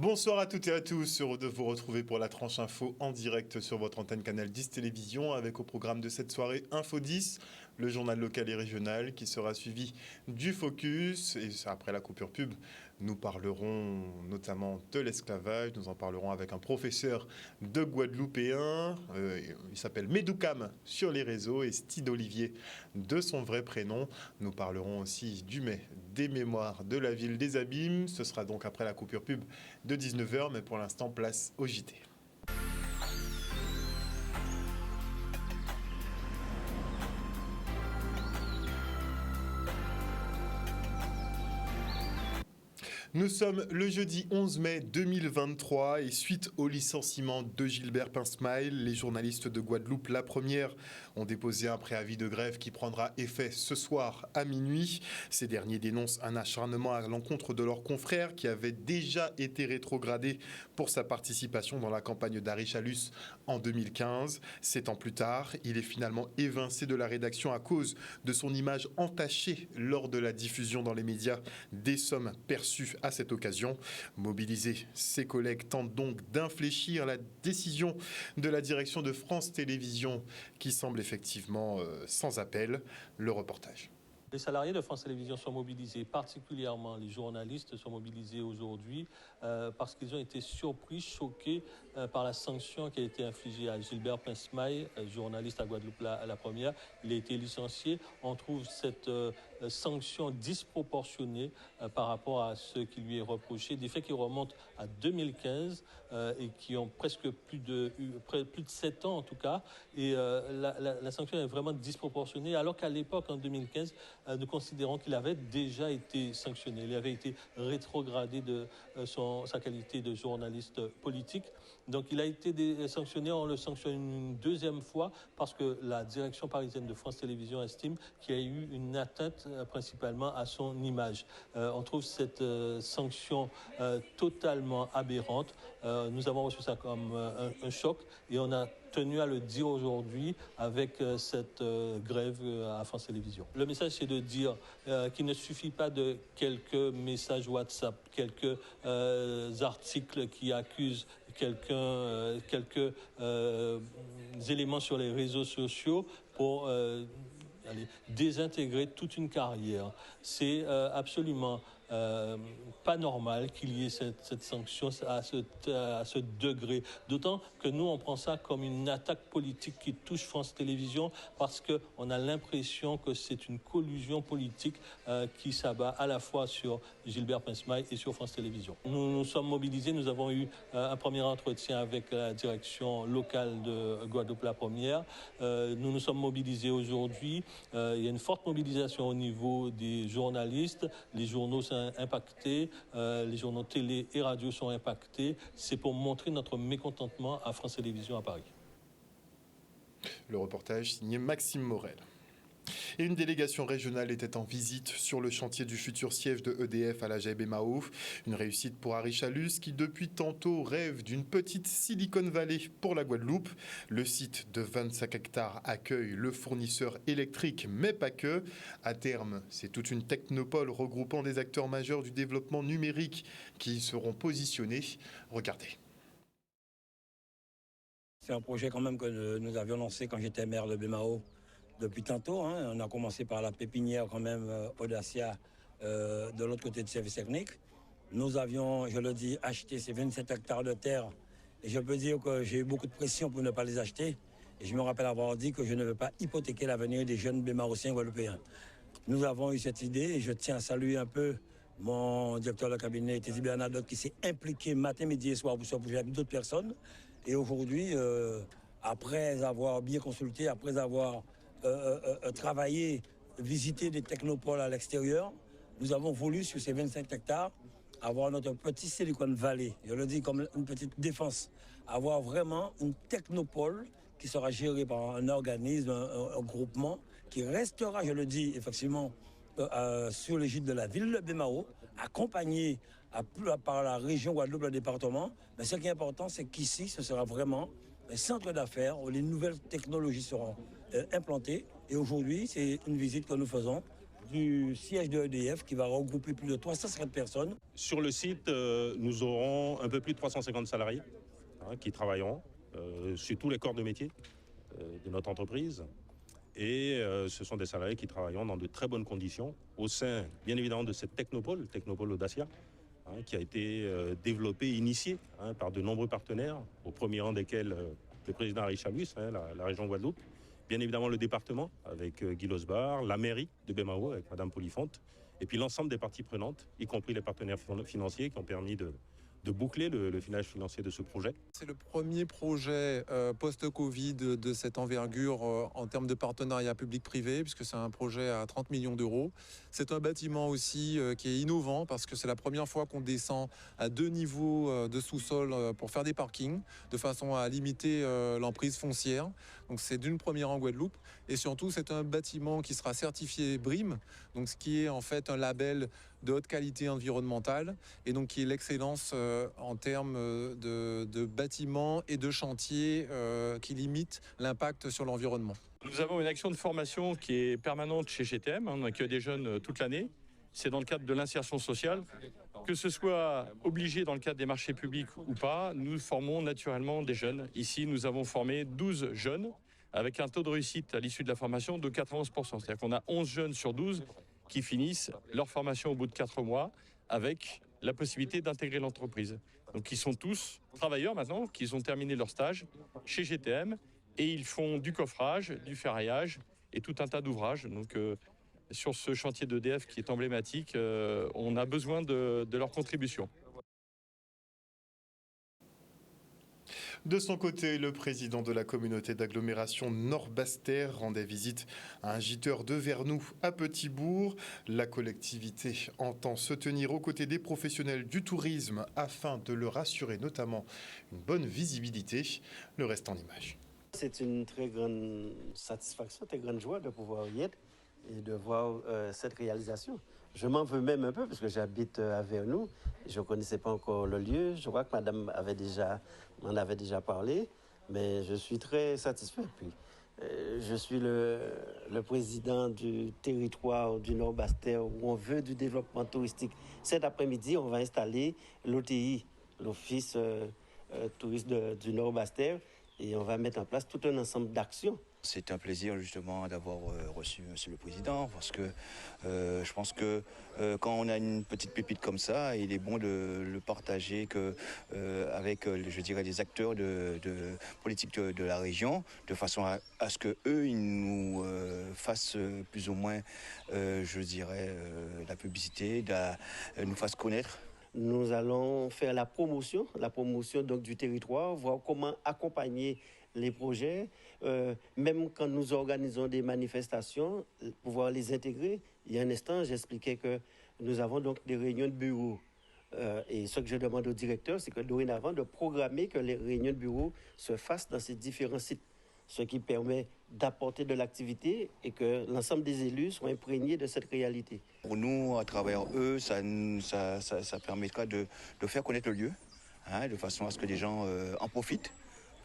Bonsoir à toutes et à tous, heureux de vous retrouver pour la tranche info en direct sur votre antenne Canal 10 Télévision avec au programme de cette soirée Info 10, le journal local et régional qui sera suivi du Focus et après la coupure pub, nous parlerons notamment de l'esclavage, nous en parlerons avec un professeur de guadeloupéen, il s'appelle Medoukam sur les réseaux et Stide Olivier de son vrai prénom. Nous parlerons aussi du mai, des mémoires de la ville des Abîmes, ce sera donc après la coupure pub de 19h, mais pour l'instant, place au JT. Nous sommes le jeudi 11 mai 2023 et suite au licenciement de Gilbert Pinsmail, les journalistes de Guadeloupe, la première, ont déposé un préavis de grève qui prendra effet ce soir à minuit. Ces derniers dénoncent un acharnement à l'encontre de leurs confrères qui avait déjà été rétrogradé pour sa participation dans la campagne d'Harry Chalus en 2015. 7 ans plus tard, il est finalement évincé de la rédaction à cause de son image entachée lors de la diffusion dans les médias des sommes perçues à cette occasion. Mobiliser ses collègues tente donc d'infléchir la décision de la direction de France Télévisions qui semble effectivement sans appel. Le reportage. Les salariés de France Télévisions sont mobilisés, particulièrement les journalistes sont mobilisés aujourd'hui parce qu'ils ont été surpris, choqués par la sanction qui a été infligée à Gilbert Pinsmail, journaliste à Guadeloupe la première. Il a été licencié. On trouve cette sanction disproportionnée par rapport à ce qui lui est reproché. Des faits qui remontent à 2015 et qui ont presque plus de 7 ans en tout cas. Et la sanction est vraiment disproportionnée alors qu'à l'époque, en 2015, nous considérons qu'il avait déjà été sanctionné. Il avait été rétrogradé de sa qualité de journaliste politique. Donc il a été sanctionné, on le sanctionne une deuxième fois parce que la direction parisienne de France Télévisions estime qu'il y a eu une atteinte principalement à son image. On trouve cette sanction totalement aberrante. Nous avons reçu ça comme un choc et on a tenu à le dire aujourd'hui avec cette grève à France Télévisions. Le message, c'est de dire qu'il ne suffit pas de quelques messages WhatsApp, quelques articles qui accusent quelques éléments sur les réseaux sociaux pour désintégrer toute une carrière. C'est absolument pas normal qu'il y ait cette sanction à ce degré. D'autant que nous, on prend ça comme une attaque politique qui touche France Télévisions parce qu'on a l'impression que c'est une collusion politique qui s'abat à la fois sur Gilbert Pinsmail et sur France Télévisions. Nous nous sommes mobilisés, nous avons eu un premier entretien avec la direction locale de Guadeloupe la première. Nous nous sommes mobilisés aujourd'hui. Il y a une forte mobilisation au niveau des journalistes. Les journaux sont impactés, les journaux télé et radio sont impactés. C'est pour montrer notre mécontentement à France Télévisions à Paris. Le reportage signé Maxime Morel. Et une délégation régionale était en visite sur le chantier du futur siège de EDF à la Jaébé-Mao. Une réussite pour Harry Chalus qui depuis tantôt rêve d'une petite Silicon Valley pour la Guadeloupe. Le site de 25 hectares accueille le fournisseur électrique, mais pas que. À terme, c'est toute une technopole regroupant des acteurs majeurs du développement numérique qui y seront positionnés. Regardez. C'est un projet quand même que nous avions lancé quand j'étais maire de Bémao. Depuis tantôt, on a commencé par la pépinière quand même Audacia de l'autre côté de service technique. Nous avions, je le dis, acheté ces 27 hectares de terre et je peux dire que j'ai eu beaucoup de pression pour ne pas les acheter. Et je me rappelle avoir dit que je ne veux pas hypothéquer l'avenir des jeunes bémarossiens guadeloupéens. Nous avons eu cette idée et je tiens à saluer un peu mon directeur de cabinet, Tézi Bernadotte, qui s'est impliqué matin, midi et soir pour ce projet avec d'autres personnes. Et aujourd'hui, après avoir bien consulté, après avoir travailler, visiter des technopoles à l'extérieur. Nous avons voulu, sur ces 25 hectares, avoir notre petit Silicon Valley, je le dis comme une petite défense, avoir vraiment une technopole qui sera gérée par un organisme, un groupement, qui restera, je le dis effectivement, sur l'égide de la ville de Bémao, accompagné par la région Guadeloupe, le département. Mais ce qui est important, c'est qu'ici, ce sera vraiment un centre d'affaires où les nouvelles technologies seront implantées. Et aujourd'hui, c'est une visite que nous faisons du siège de EDF qui va regrouper plus de 350 personnes. Sur le site, nous aurons un peu plus de 350 salariés qui travailleront sur tous les corps de métier de notre entreprise. Et ce sont des salariés qui travailleront dans de très bonnes conditions au sein, bien évidemment, de cette technopole Audacia, qui a été développée, initiée par de nombreux partenaires, au premier rang desquels le président Harry Chalus, la région Guadeloupe, bien évidemment le département avec Guy Losbar, la mairie de Bemao avec Madame Polifonte, et puis l'ensemble des parties prenantes, y compris les partenaires financiers qui ont permis de boucler le finage financier de ce projet. C'est le premier projet post-Covid de cette envergure en termes de partenariat public-privé, puisque c'est un projet à 30 millions d'euros. C'est un bâtiment aussi qui est innovant, parce que c'est la première fois qu'on descend à 2 niveaux de sous-sol pour faire des parkings, de façon à limiter l'emprise foncière. Donc c'est d'une première en Guadeloupe. Et surtout, c'est un bâtiment qui sera certifié BREEAM, donc ce qui est en fait un label de haute qualité environnementale, et donc qui est l'excellence en termes de bâtiments et de chantiers qui limitent l'impact sur l'environnement. Nous avons une action de formation qui est permanente chez GTM, on accueille des jeunes toute l'année. C'est dans le cadre de l'insertion sociale. Que ce soit obligé dans le cadre des marchés publics ou pas, nous formons naturellement des jeunes. Ici, nous avons formé 12 jeunes avec un taux de réussite à l'issue de la formation de 91%. C'est-à-dire qu'on a 11 jeunes sur 12 qui finissent leur formation au bout de 4 mois avec la possibilité d'intégrer l'entreprise. Donc ils sont tous travailleurs maintenant, qui ont terminé leur stage chez GTM et ils font du coffrage, du ferraillage et tout un tas d'ouvrages. Donc sur ce chantier d'EDF qui est emblématique, on a besoin de leur contribution. De son côté, le président de la communauté d'agglomération Nord-Basse-Terre rendait visite à un giteur de Vernoux à Petit-Bourg. La collectivité entend se tenir aux côtés des professionnels du tourisme afin de leur assurer notamment une bonne visibilité. Le reste en images. C'est une très grande satisfaction, très grande joie de pouvoir y être et de voir cette réalisation. Je m'en veux même un peu parce que j'habite à Vernoux. Je ne connaissais pas encore le lieu. Je crois que madame m'en avait déjà parlé, mais je suis très satisfait. Puis, je suis le président du territoire du Nord-Basse-Terre où on veut du développement touristique. Cet après-midi, on va installer l'OTI, l'Office touriste du Nord-Basse-Terre, et on va mettre en place tout un ensemble d'actions. C'est un plaisir justement d'avoir reçu Monsieur le Président parce que je pense que quand on a une petite pépite comme ça, il est bon de le partager avec, je dirais, les acteurs de politique de la région, de façon à ce que eux ils nous fassent plus ou moins, je dirais, la publicité, nous fassent connaître. Nous allons faire la promotion donc, du territoire, voir comment accompagner les projets, même quand nous organisons des manifestations, pouvoir les intégrer. Il y a un instant, j'expliquais que nous avons donc des réunions de bureau. Et ce que je demande au directeur, c'est que dorénavant, de programmer que les réunions de bureau se fassent dans ces différents sites, ce qui permet d'apporter de l'activité et que l'ensemble des élus soient imprégnés de cette réalité. Pour nous, à travers eux, ça permettra de faire connaître le lieu, de façon à ce que les gens en profitent.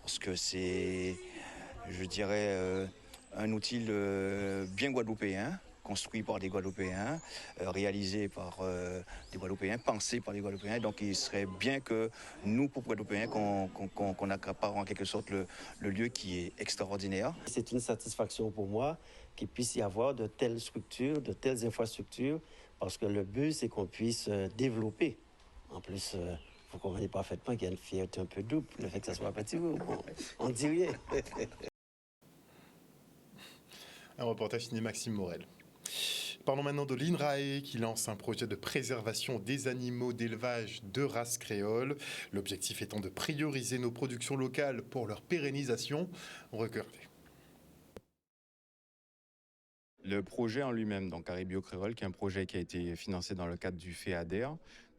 Parce que c'est, je dirais, un outil bien guadeloupéen, construit par des Guadeloupéens, réalisé par des Guadeloupéens, pensé par des Guadeloupéens. Donc il serait bien que nous, pour Guadeloupéens, qu'on accapare en quelque sorte le lieu qui est extraordinaire. C'est une satisfaction pour moi qu'il puisse y avoir de telles structures, de telles infrastructures, parce que le but, c'est qu'on puisse développer. En plus, vous comprenez parfaitement qu'il y a une fierté un peu double, le fait que ça soit à Petit-Bourg. On dit rien. Un reportage signé Maxime Morel. Parlons maintenant de l'INRAE qui lance un projet de préservation des animaux d'élevage de race créole. L'objectif étant de prioriser nos productions locales pour leur pérennisation. Regardez. Le projet en lui-même, donc Caribio Créole, qui est un projet qui a été financé dans le cadre du FEADER,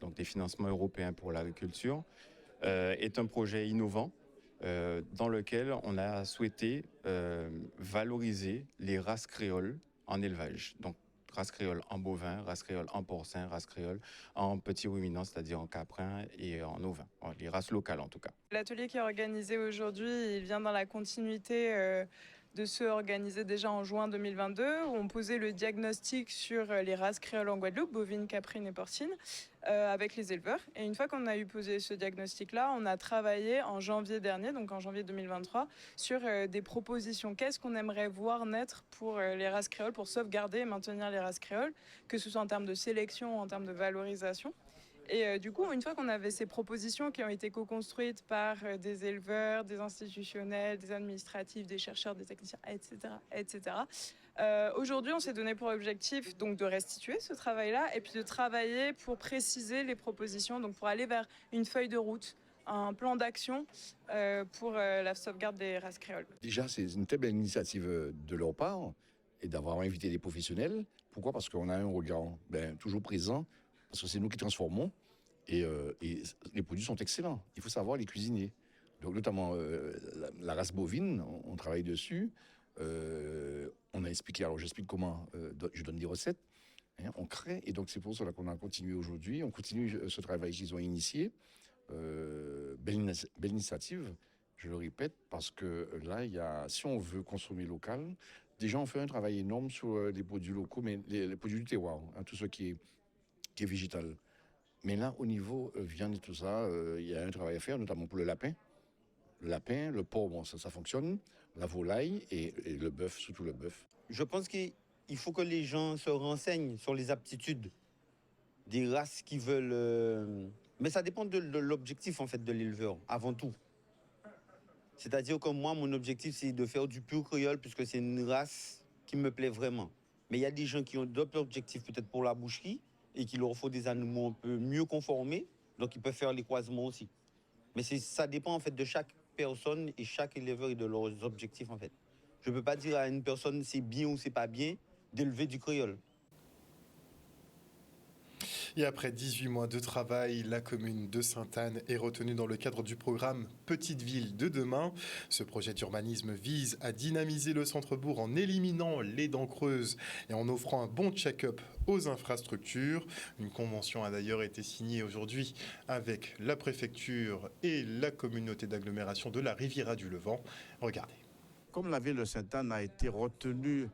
donc des financements européens pour l'agriculture, est un projet innovant dans lequel on a souhaité valoriser les races créoles en élevage. Donc race créole en bovin, race créole en porcin, race créole en petits ruminants, c'est-à-dire en caprin et en ovin, les races locales en tout cas. L'atelier qui est organisé aujourd'hui, il vient dans la continuité de ceux organisés déjà en juin 2022, où on posait le diagnostic sur les races créoles en Guadeloupe, bovines, caprines et porcines, avec les éleveurs. Et une fois qu'on a eu posé ce diagnostic-là, on a travaillé en janvier dernier, donc en janvier 2023, sur des propositions. Qu'est-ce qu'on aimerait voir naître pour les races créoles, pour sauvegarder et maintenir les races créoles, que ce soit en termes de sélection ou en termes de valorisation. Et du coup, une fois qu'on avait ces propositions qui ont été co-construites par des éleveurs, des institutionnels, des administratifs, des chercheurs, des techniciens, etc., aujourd'hui, on s'est donné pour objectif donc de restituer ce travail-là et puis de travailler pour préciser les propositions, donc pour aller vers une feuille de route, un plan d'action pour la sauvegarde des races créoles. Déjà, c'est une très belle initiative de leur part et d'avoir invité des professionnels. Pourquoi ? Parce qu'on a un regard toujours présent, parce que c'est nous qui transformons et les produits sont excellents. Il faut savoir les cuisiner. Donc, notamment la race bovine, on travaille dessus. On a expliqué, alors j'explique comment, je donne des recettes, hein, on crée, et donc c'est pour cela qu'on a continué aujourd'hui. On continue ce travail qu'ils ont initié. Belle initiative, je le répète, parce que là, si on veut consommer local, déjà on fait un travail énorme sur les produits locaux, mais les produits du terroir, hein, tout ce qui est végétal. Mais là, au niveau viande et tout ça, il y a un travail à faire, notamment pour le lapin. Le lapin, le porc, bon, ça fonctionne. La volaille et le bœuf, surtout le bœuf. Je pense qu'il faut que les gens se renseignent sur les aptitudes des races qui veulent... Mais ça dépend de l'objectif, en fait, de l'éleveur, avant tout. C'est-à-dire que moi, mon objectif, c'est de faire du pur créole, puisque c'est une race qui me plaît vraiment. Mais il y a des gens qui ont d'autres objectifs, peut-être pour la boucherie, et qu'il leur faut des animaux un peu mieux conformés, donc ils peuvent faire les croisements aussi. Mais ça dépend, en fait, de chaque personne et chaque éleveur et de leurs objectifs, en fait. Je ne peux pas dire à une personne c'est bien ou c'est pas bien d'élever du créole. Et après 18 mois de travail, la commune de Sainte-Anne est retenue dans le cadre du programme Petite Ville de demain. Ce projet d'urbanisme vise à dynamiser le centre-bourg en éliminant les dents creuses et en offrant un bon check-up aux infrastructures. Une convention a d'ailleurs été signée aujourd'hui avec la préfecture et la communauté d'agglomération de la Riviera du Levant. Regardez. Comme la ville de Sainte-Anne a été retenue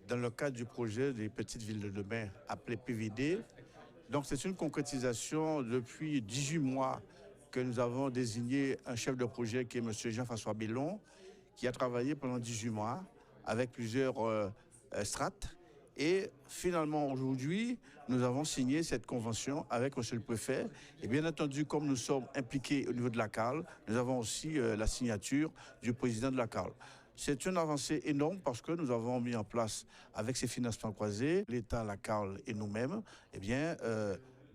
dans le cadre du projet des Petites Villes de demain appelé PVD, donc c'est une concrétisation depuis 18 mois que nous avons désigné un chef de projet qui est M. Jean-François Bellon, qui a travaillé pendant 18 mois avec plusieurs strates. Et finalement, aujourd'hui, nous avons signé cette convention avec M. le préfet. Et bien entendu, comme nous sommes impliqués au niveau de la CAL, nous avons aussi la signature du président de la CAL. C'est une avancée énorme parce que nous avons mis en place, avec ces financements croisés, l'État, la CAL et nous-mêmes,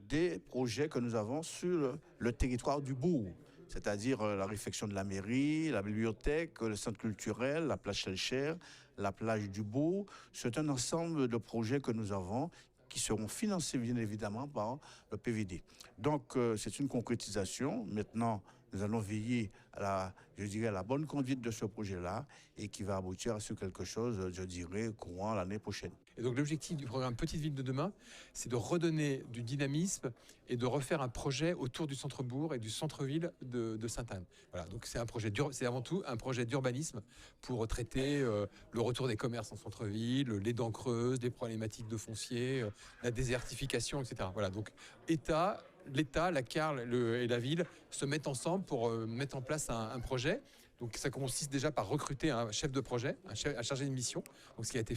des projets que nous avons sur le territoire du bourg. C'est-à-dire la réfection de la mairie, la bibliothèque, le centre culturel, la plage Selcher, la plage du bourg. C'est un ensemble de projets que nous avons qui seront financés bien évidemment par le PVD. Donc c'est une concrétisation. Maintenant, nous allons veiller à la bonne conduite de ce projet-là et qui va aboutir à quelque chose, je dirais, courant l'année prochaine. Et donc l'objectif du programme Petite Ville de demain, c'est de redonner du dynamisme et de refaire un projet autour du centre-bourg et du centre-ville de Sainte-Anne. Voilà, donc c'est avant tout un projet d'urbanisme pour traiter le retour des commerces en centre-ville, les dents creuses, des problématiques de foncier, la désertification, etc. Voilà, donc l'État, la CARL et la ville se mettent ensemble pour mettre en place un projet. Donc ça consiste déjà par recruter un chef de projet, un chargé de mission. Donc ce qui a été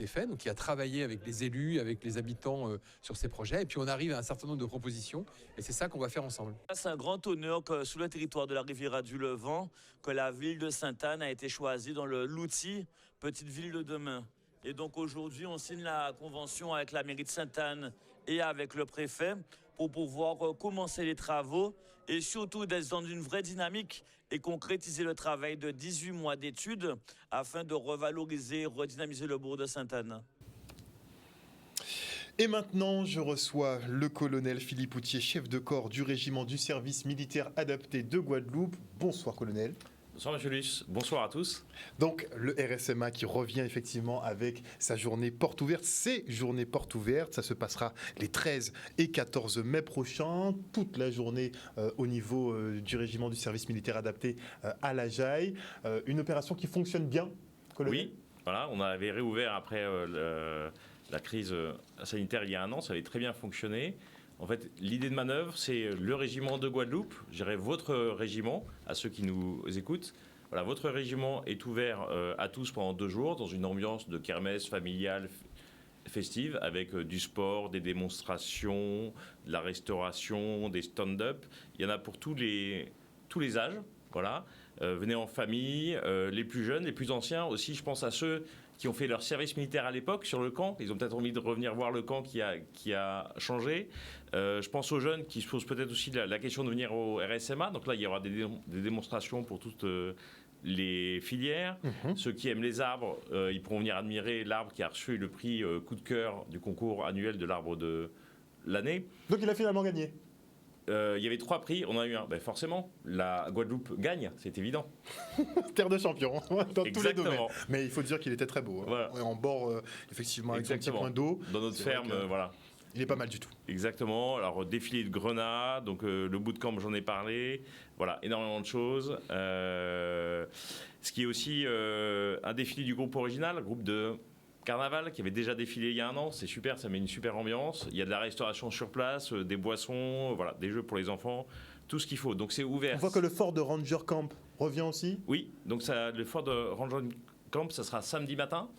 fait, donc qui a travaillé avec les élus, avec les habitants sur ces projets. Et puis on arrive à un certain nombre de propositions. Et c'est ça qu'on va faire ensemble. C'est un grand honneur que sur le territoire de la Riviera du Levant, que la ville de Sainte-Anne a été choisie dans l'outil Petite Ville de demain. Et donc aujourd'hui, on signe la convention avec la mairie de Sainte-Anne et avec le préfet pour pouvoir commencer les travaux et surtout d'être dans une vraie dynamique et concrétiser le travail de 18 mois d'études afin de revaloriser et redynamiser le bourg de Sainte-Anne. Et maintenant, je reçois le colonel Philippe Outier, chef de corps du régiment du service militaire adapté de Guadeloupe. Bonsoir colonel. Bonsoir M. Luce, bonsoir à tous. Donc le RSMA qui revient effectivement avec sa journée porte ouverte, ces journées portes ouvertes, ça se passera les 13 et 14 mai prochains, toute la journée au niveau du régiment du service militaire adapté à la Jaille. Une opération qui fonctionne bien. Oui, voilà, on avait réouvert après la crise sanitaire il y a 1 an, ça avait très bien fonctionné. En fait, l'idée de manœuvre, c'est le régiment de Guadeloupe, je dirais votre régiment, à ceux qui nous écoutent. Voilà, votre régiment est ouvert à tous pendant 2 jours, dans une ambiance de kermesse familiale, festive, avec du sport, des démonstrations, de la restauration, des stand-up. Il y en a pour tous les âges, voilà. Venez en famille, les plus jeunes, les plus anciens aussi, je pense à ceux qui ont fait leur service militaire à l'époque sur le camp. Ils ont peut-être envie de revenir voir le camp qui a changé. Je pense aux jeunes qui se posent peut-être aussi la question de venir au RSMA. Donc là, il y aura des démonstrations pour toutes les filières. Ceux qui aiment les arbres, ils pourront venir admirer l'arbre qui a reçu le prix coup de cœur du concours annuel de l'arbre de l'année. Donc il a finalement gagné. Il y avait 3 prix, on en a eu un. Ben forcément, la Guadeloupe gagne, c'est évident. Terre de champion, dans tous les domaines. Exactement. Mais il faut dire qu'il était très beau. Hein. Voilà. En bord, effectivement, avec son petit Exactement. point d'eau. Dans notre ferme, voilà. Il est pas mal du tout. Exactement. Alors, défilé de grenades, donc le bootcamp, j'en ai parlé. Voilà, énormément de choses. Ce qui est aussi un défilé du groupe original, groupe de Carnaval, qui avait déjà défilé il y a 1 an. C'est super, ça met une super ambiance. Il y a de la restauration sur place, des boissons, voilà, des jeux pour les enfants, tout ce qu'il faut. Donc, c'est ouvert. On voit que le fort de Ranger Camp revient aussi. Oui, donc le fort de Ranger Camp, ça sera samedi matin.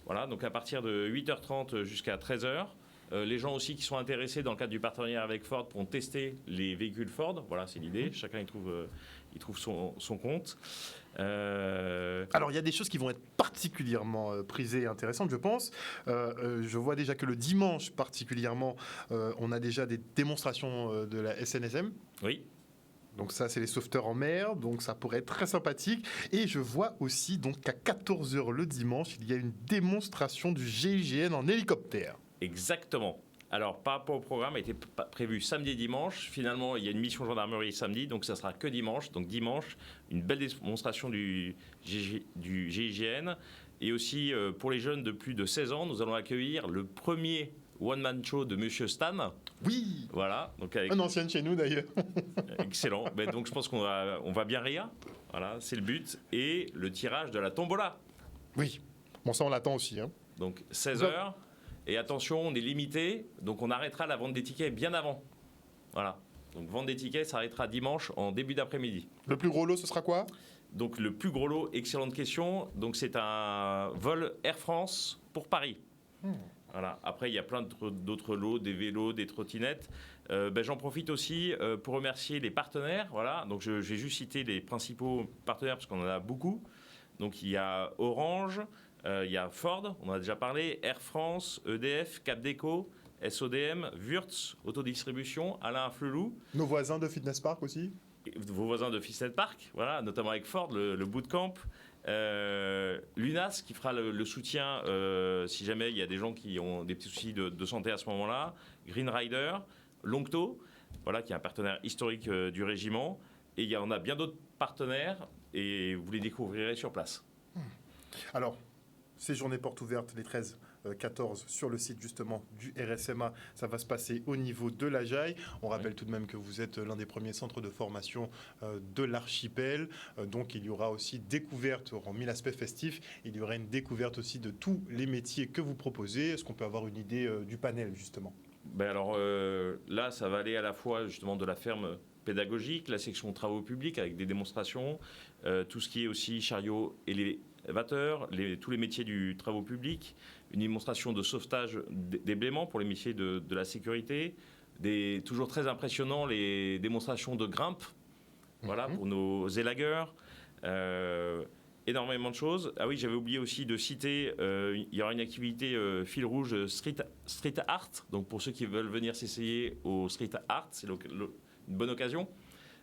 Voilà, donc à partir de 8h30 jusqu'à 13h. Les gens aussi qui sont intéressés dans le cadre du partenariat avec Ford pourront tester les véhicules Ford. Voilà, c'est l'idée. Chacun y trouve son compte. Alors, il y a des choses qui vont être particulièrement prisées et intéressantes, je pense. Je vois déjà que le dimanche, particulièrement, on a déjà des démonstrations de la SNSM. Oui. Donc ça, c'est les sauveteurs en mer, donc ça pourrait être très sympathique. Et je vois aussi donc qu'à 14h le dimanche, il y a une démonstration du GIGN en hélicoptère. Exactement. Alors, par rapport au programme, il était prévu samedi et dimanche. Finalement, il y a une mission gendarmerie samedi, donc ça sera que dimanche. Donc dimanche, une belle démonstration du GIGN. Et aussi, pour les jeunes de plus de 16 ans, nous allons accueillir le premier one-man show de Monsieur Stan. Oui. Voilà. Donc avec un ancien de chez nous, d'ailleurs. Excellent. Ben, donc je pense qu'on va bien rire. Voilà, c'est le but. Et le tirage de la tombola. Oui. Bon, ça, on l'attend aussi. Hein. Donc 16h. Et attention, on est limité, donc on arrêtera la vente des tickets bien avant. Voilà. Donc vente des tickets s'arrêtera dimanche en début d'après-midi. Le plus gros lot, ce sera quoi ? Donc le plus gros lot, excellente question. Donc c'est un vol Air France pour Paris. Voilà. Après, il y a plein d'autres lots, des vélos, des trottinettes. J'en profite aussi pour remercier les partenaires. Voilà. Donc j'ai juste cité les principaux partenaires parce qu'on en a beaucoup. Donc il y a Orange. Il y a Ford, on en a déjà parlé, Air France, EDF, Capdeco, SODM, Wurtz, Autodistribution, Alain Flelou. Nos voisins de Fitness Park aussi. Et vos voisins de Fitness Park, voilà, notamment avec Ford, le bootcamp. L'UNAS qui fera le soutien si jamais il y a des gens qui ont des petits soucis de santé à ce moment-là. Green Rider, Longto, voilà, qui est un partenaire historique du régiment. Et il y en a bien d'autres partenaires et vous les découvrirez sur place. Alors, ces journées portes ouvertes, les 13, 14, sur le site justement du RSMA, ça va se passer au niveau de la JAI. On rappelle tout de même que vous êtes l'un des premiers centres de formation de l'archipel. Donc il y aura aussi découverte, hormis l'aspect festif, il y aura une découverte aussi de tous les métiers que vous proposez. Est-ce qu'on peut avoir une idée du panel justement ? Alors là, ça va aller à la fois justement de la ferme pédagogique, la section travaux publics avec des démonstrations, tout ce qui est aussi chariot élévateur, tous les métiers du travaux public, une démonstration de sauvetage des blaiements pour les métiers de la sécurité, toujours très impressionnant les démonstrations de grimpe, voilà, pour nos élagueurs, énormément de choses. Ah oui, j'avais oublié aussi de citer, il y aura une activité fil rouge street art, donc pour ceux qui veulent venir s'essayer au street art, c'est une bonne occasion.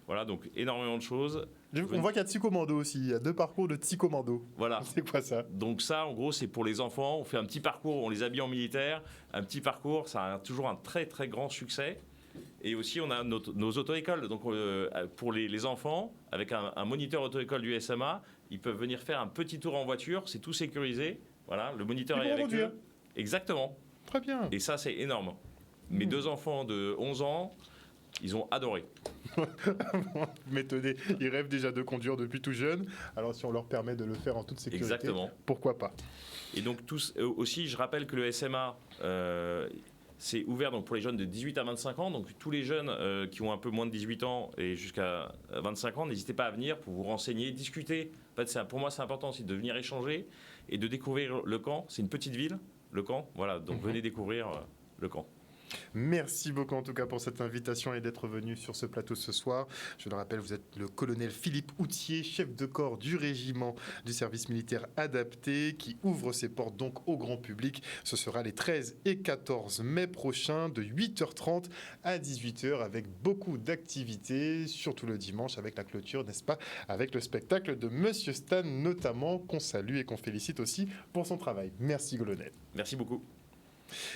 Voilà, donc énormément de choses. On voit qu'il y a Tsi-Commando aussi, il y a 2 parcours de Tsi-Commando. Voilà. C'est quoi ça ? Donc ça, en gros, c'est pour les enfants. On fait un petit parcours, on les habille en militaire. Un petit parcours, ça a toujours un très très grand succès. Et aussi, on a nos auto-écoles. Donc pour les enfants, avec un moniteur auto-école du SMA, ils peuvent venir faire un petit tour en voiture. C'est tout sécurisé. Voilà, le moniteur est avec eux. Exactement. Très bien. Et ça, c'est énorme. Mes 2 enfants de 11 ans... Ils ont adoré. M'étonner, ils rêvent déjà de conduire depuis tout jeune. Alors si on leur permet de le faire en toute sécurité, Exactement. Pourquoi pas. Et donc aussi, je rappelle que le SMA, c'est ouvert donc, pour les jeunes de 18 à 25 ans. Donc tous les jeunes qui ont un peu moins de 18 ans et jusqu'à 25 ans, n'hésitez pas à venir pour vous renseigner, discuter. En fait, pour moi, c'est important aussi de venir échanger et de découvrir le camp. C'est une petite ville, le camp. Voilà, donc venez découvrir le camp. Merci beaucoup en tout cas pour cette invitation et d'être venu sur ce plateau ce soir. Je le rappelle, vous êtes le colonel Philippe Houtier, chef de corps du régiment du service militaire adapté qui ouvre ses portes donc au grand public. Ce sera les 13 et 14 mai prochains de 8h30 à 18h avec beaucoup d'activités, surtout le dimanche avec la clôture, n'est-ce pas, avec le spectacle de Monsieur Stan notamment qu'on salue et qu'on félicite aussi pour son travail. Merci colonel. Merci beaucoup.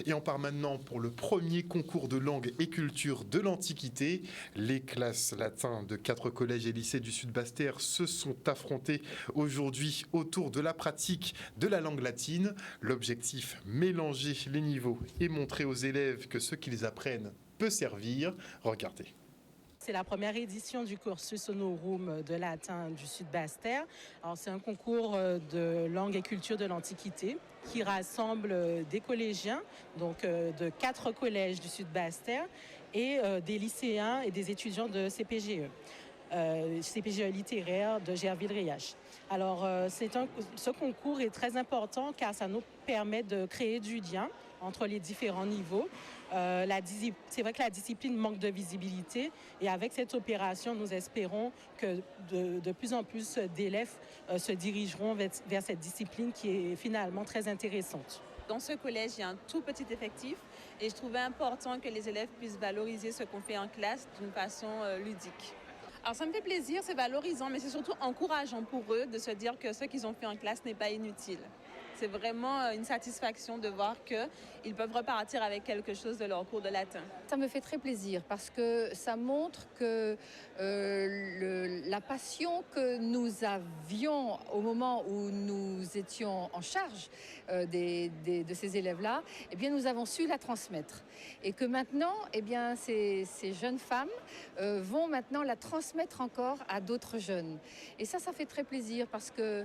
Et on part maintenant pour le premier concours de langue et culture de l'Antiquité. Les classes latins de 4 collèges et lycées du Sud-Bastère se sont affrontées aujourd'hui autour de la pratique de la langue latine. L'objectif, mélanger les niveaux et montrer aux élèves que ce qu'ils apprennent peut servir. Regardez. C'est la première édition du cursus honorum de latin du Sud-Bastère. Alors, c'est un concours de langue et culture de l'Antiquité qui rassemble des collégiens, donc de 4 collèges du Sud-Bastère, et des lycéens et des étudiants de CPGE. CPGE littéraire de Gerville-Riache. Alors, ce concours est très important car ça nous permet de créer du lien entre les différents niveaux. C'est vrai que la discipline manque de visibilité et avec cette opération, nous espérons que de plus en plus d'élèves se dirigeront vers cette discipline qui est finalement très intéressante. Dans ce collège, il y a un tout petit effectif et je trouvais important que les élèves puissent valoriser ce qu'on fait en classe d'une façon ludique. Alors ça me fait plaisir, c'est valorisant, mais c'est surtout encourageant pour eux de se dire que ce qu'ils ont fait en classe n'est pas inutile. C'est vraiment une satisfaction de voir qu'ils peuvent repartir avec quelque chose de leur cours de latin. Ça me fait très plaisir parce que ça montre que la passion que nous avions au moment où nous étions en charge de ces élèves-là, eh bien, nous avons su la transmettre. Et que maintenant, eh bien, ces jeunes femmes vont maintenant la transmettre encore à d'autres jeunes. Et ça fait très plaisir parce que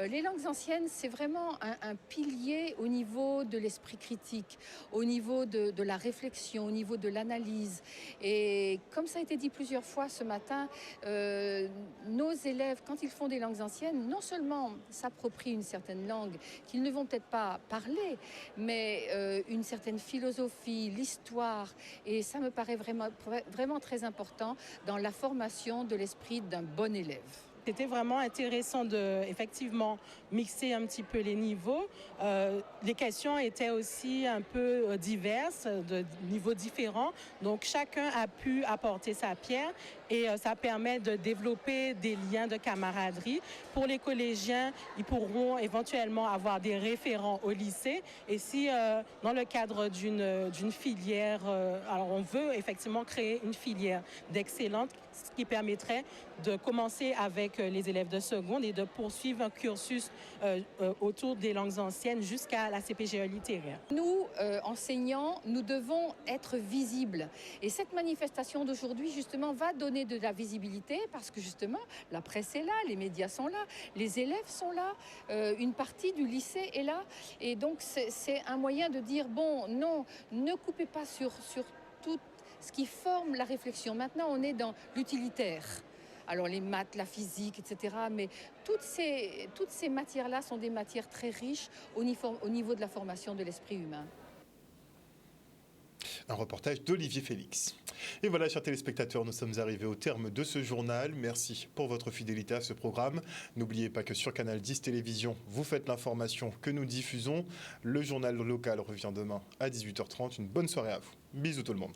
les langues anciennes, c'est vraiment un pilier au niveau de l'esprit critique, au niveau de la réflexion, au niveau de l'analyse. Et comme ça a été dit plusieurs fois ce matin, nos élèves, quand ils font des langues anciennes, non seulement s'approprient une certaine langue qu'ils ne vont peut-être pas parler, mais une certaine philosophie, l'histoire. Et ça me paraît vraiment très important dans la formation de l'esprit d'un bon élève. C'était vraiment intéressant de, effectivement, mixer un petit peu les niveaux. Les questions étaient aussi un peu diverses, de niveaux différents. Donc, chacun a pu apporter sa pierre et ça permet de développer des liens de camaraderie. Pour les collégiens, ils pourront éventuellement avoir des référents au lycée. Et si, dans le cadre d'une filière, alors on veut effectivement créer une filière d'excellente, ce qui permettrait de commencer avec les élèves de seconde et de poursuivre un cursus autour des langues anciennes jusqu'à la CPGE littéraire. Nous, enseignants, nous devons être visibles. Et cette manifestation d'aujourd'hui, justement, va donner de la visibilité parce que, justement, la presse est là, les médias sont là, les élèves sont là, une partie du lycée est là. Et donc, c'est un moyen de dire, bon, non, ne coupez pas sur tout ce qui forme la réflexion. Maintenant, on est dans l'utilitaire. Alors les maths, la physique, etc. Mais toutes ces matières-là sont des matières très riches au niveau de la formation de l'esprit humain. Un reportage d'Olivier Félix. Et voilà, chers téléspectateurs, nous sommes arrivés au terme de ce journal. Merci pour votre fidélité à ce programme. N'oubliez pas que sur Canal 10 Télévision, vous faites l'information que nous diffusons. Le journal local revient demain à 18h30. Une bonne soirée à vous. Bisous tout le monde.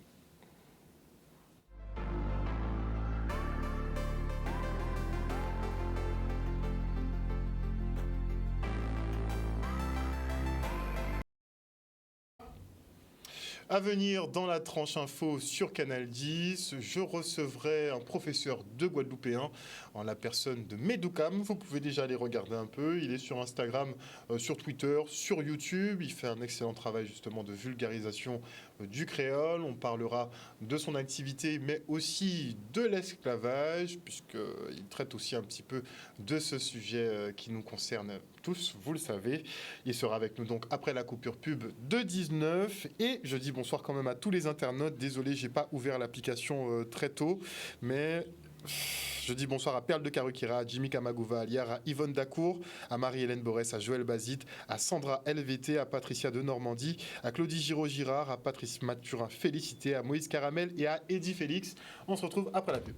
À venir dans la tranche info sur Canal 10, je recevrai un professeur de guadeloupéen en la personne de Medoukam. Vous pouvez déjà aller regarder un peu. Il est sur Instagram, sur Twitter, sur YouTube. Il fait un excellent travail justement de vulgarisation du créole. On parlera de son activité, mais aussi de l'esclavage, puisqu'il traite aussi un petit peu de ce sujet qui nous concerne tous, vous le savez. Il sera avec nous donc après la coupure pub de 19. Et je dis bonsoir quand même à tous les internautes. Désolé, j'ai pas ouvert l'application très tôt, mais je dis bonsoir à Perle de Karukira, à Jimmy Kamagouva, à Liar, à Yvonne Dacour, à Marie-Hélène Borès, à Joël Bazit, à Sandra LVT, à Patricia de Normandie, à Claudie Giraud-Girard, à Patrice Mathurin Félicité, à Moïse Caramel et à Eddy Félix. On se retrouve après la pub.